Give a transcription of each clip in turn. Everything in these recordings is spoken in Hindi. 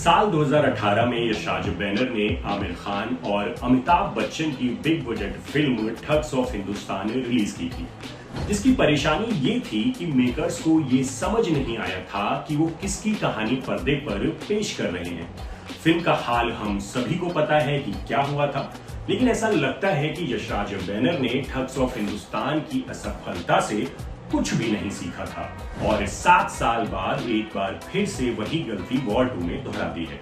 साल 2018 में यशराज बैनर ने आमिर खान और अमिताभ बच्चन की big budget film thugs of Hindustan release की थी, जिसकी परेशानी ये थी कि मेकर्स को ये समझ नहीं आया था कि वो किसकी कहानी पर्दे पर पेश कर रहे हैं। फिल्म का हाल हम सभी को पता है कि क्या हुआ था, लेकिन ऐसा लगता है कि यशराज बैनर ने ठग्स ऑफ हिंदुस्तान की असफलता से कुछ भी नहीं सीखा था और 7 साल बाद एक बार फिर से वही गलती वॉर 2 में दोहरा दी है।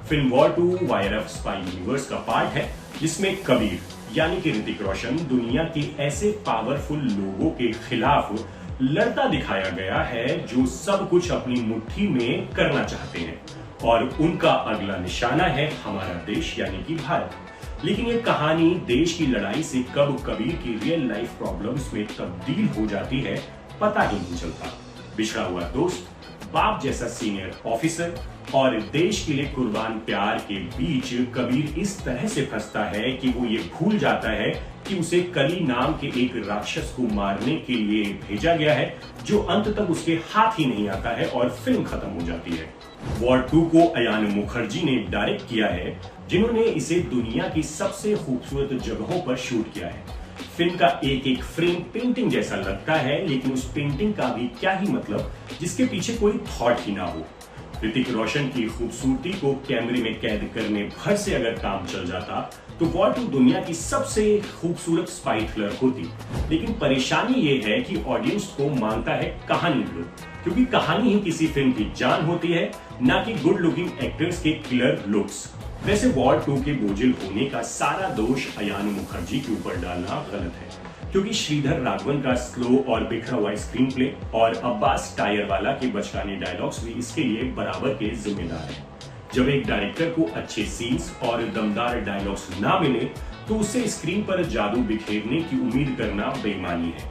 Film war 2 wire of spy universe का पार्ट है, जिसमें कबीर यानी कि ऋतिक रोशन दुनिया के ऐसे पावरफुल लोगों के खिलाफ लड़ता दिखाया गया है जो सब कुछ अपनी मुट्ठी में करना चाहते हैं और उनका अगला निशाना है हमारा देश यानी कि भारत। लेकिन ये कहानी देश की लड़ाई से कब कबीर की रियल लाइफ प्रॉब्लम्स में तब्दील हो जाती है पता ही नहीं चलता। बिछड़ा हुआ दोस्त, बाप जैसा सीनियर ऑफिसर और देश के लिए कुर्बान प्यार के बीच कबीर इस तरह से फंसता है कि वो ये भूल जाता है कि उसे कली नाम के एक राक्षस को मारने के लिए भेजा गया है, जो अंत तक उसके हाथ ही नहीं आता है और फिल्म खत्म हो जाती है। वॉर 2 को अयान मुखर्जी ने डायरेक्ट किया है, जिन्होंने इसे दुनिया की सबसे खूबसूरत जगहों पर शूट किया है। फिल्म का एक एक फ्रेम पेंटिंग जैसा लगता है, लेकिन उस पेंटिंग का भी क्या ही मतलब जिसके पीछे कोई थॉट ही ना हो। ऋतिक रोशन की खूबसूरती को कैमरे में कैद करने भर से अगर काम चल जाता तो वॉर 2 दुनिया की सबसे खूबसूरत स्पाई थ्रिलर होती। लेकिन परेशानी ये है कि ऑडियंस को मांगता है कहानी लो, क्योंकि कहानी ही किसी फिल्म की जान होती है, ना कि गुड लुकिंग एक्टर्स के किलर लुक्स। वैसे वॉर 2 के बोझिल होने का सारा दोष अयान मुखर्जी के ऊपर डालना गलत है, क्योंकि श्रीधर राघवन का स्लो और बिखरा हुआ स्क्रीन प्ले और अब्बास टायरवाला के बचकाने डायलॉग्स भी इसके लिए बराबर के जिम्मेदार हैं। जब एक डायरेक्टर को अच्छे सीन्स और दमदार डायलॉग्स ना मिले तो उससे स्क्रीन पर जादू बिखेरने की उम्मीद करना बेईमानी है।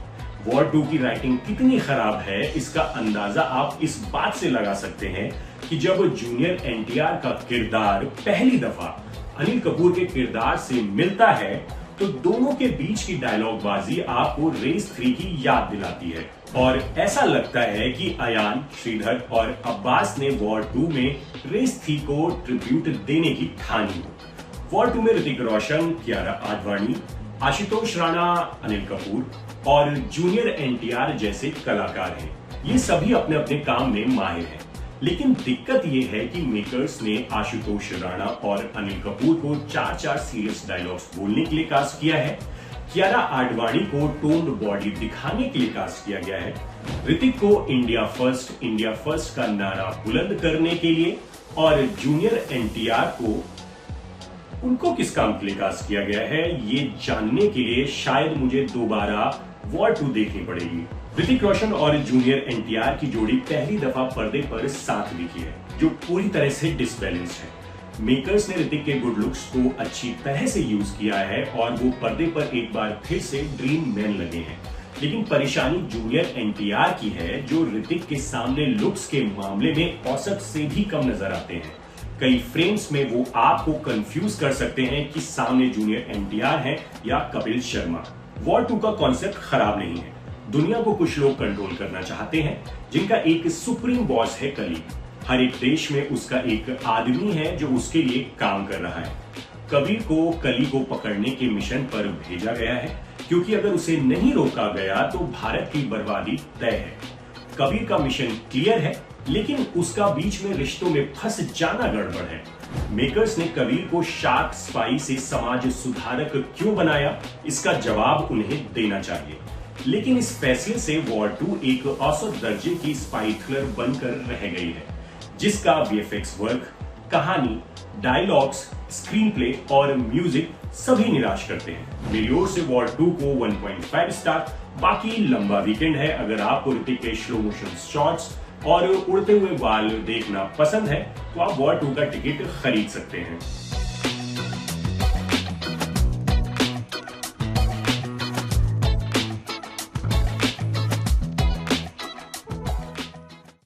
वॉर 2 की राइटिंग कितनी खराब है इसका अंदाजा आप इस बात से लगा सकते हैं कि जब जूनियर एनटीआर का किरदार पहली दफा अनिल कपूर के किरदार से मिलता है तो दोनों के बीच की डायलॉग बाजी आपको रेस 3 की याद दिलाती है और ऐसा लगता है कि अयान, श्रीधर और अब्बास ने वॉर 2 में रेस 3 को ट्रिब्यूट देने की ठानी हो। वॉर 2 में ऋतिक रोशन, कियारा आडवाणी, आशुतोष राणा, अनिल कपूर और जूनियर एनटीआर जैसे कलाकार हैं। ये सभी अपने अपने काम में माहिर हैं, लेकिन दिक्कत ये है कि मेकर्स ने आशुतोष राणा और अनिल कपूर को 4 सीरियस डायलॉग्स बोलने के लिए कास्ट किया है। कियारा आडवाणी को टोन्ड बॉडी दिखाने के लिए कास्ट किया गया है। ऋतिक को इंडिया फर्स्ट का नारा बुलंद करने के लिए और जूनियर एनटीआर को उनको किस काम के लिए कास्ट किया गया है ये जानने के लिए शायद मुझे दोबारा वॉर 2 देखनी पड़ेगी। ऋतिक रोशन और जूनियर एनटीआर की जोड़ी पहली दफा पर्दे पर साथ दिखी है, जो पूरी तरह से डिसबैलेंस्ड है। मेकर्स ने ऋतिक के गुड लुक्स को अच्छी तरह से यूज किया है और वो पर्दे पर एक बार फिर से ड्रीम मैन लगे हैं, लेकिन परेशानी जूनियर एनटीआर की है, जो ऋतिक के सामने लुक्स के मामले में औसत से भी कम नजर आते हैं। कई फ्रेम्स में वो आपको कंफ्यूज कर सकते हैं कि सामने जूनियर एनटीआर है या कपिल शर्मा। वॉर 2 का कॉन्सेप्ट खराब नहीं है। दुनिया को कुछ लोग कंट्रोल करना चाहते हैं, जिनका एक सुप्रीम बॉस है कली। हर एक देश में उसका एक आदमी है जो उसके लिए काम कर रहा है। कबीर को कली को पकड़ने के मिशन पर भेजा गया है, क्योंकि अगर उसे नहीं रोका गया तो भारत की बर्बादी तय है। कबीर का मिशन क्लियर है, लेकिन उसका बीच में रिश्तों में फंस जाना गड़बड़ है। मेकर्स ने कबीर को शार्क स्पाई से समाज सुधारक क्यों बनाया, इसका जवाब उन्हें देना चाहिए। लेकिन इस फैसले से वॉर 2 एक औसत दर्जे की स्पाई थ्रिलर बनकर रह गई है, जिसका वीएफएक्स वर्क, कहानी, डायलॉग्स, स्क्रीन प्ले और म्यूजिक सभी निराश करते हैं। मेरी ओर से वॉर 2 को 1.5 स्टार। बाकी लंबा वीकेंड है, अगर आपको ऋतिक के स्लो मोशन शॉट्स और उड़ते हुए बाल देखना पसंद है तो आप वॉर 2 का टिकट खरीद सकते हैं।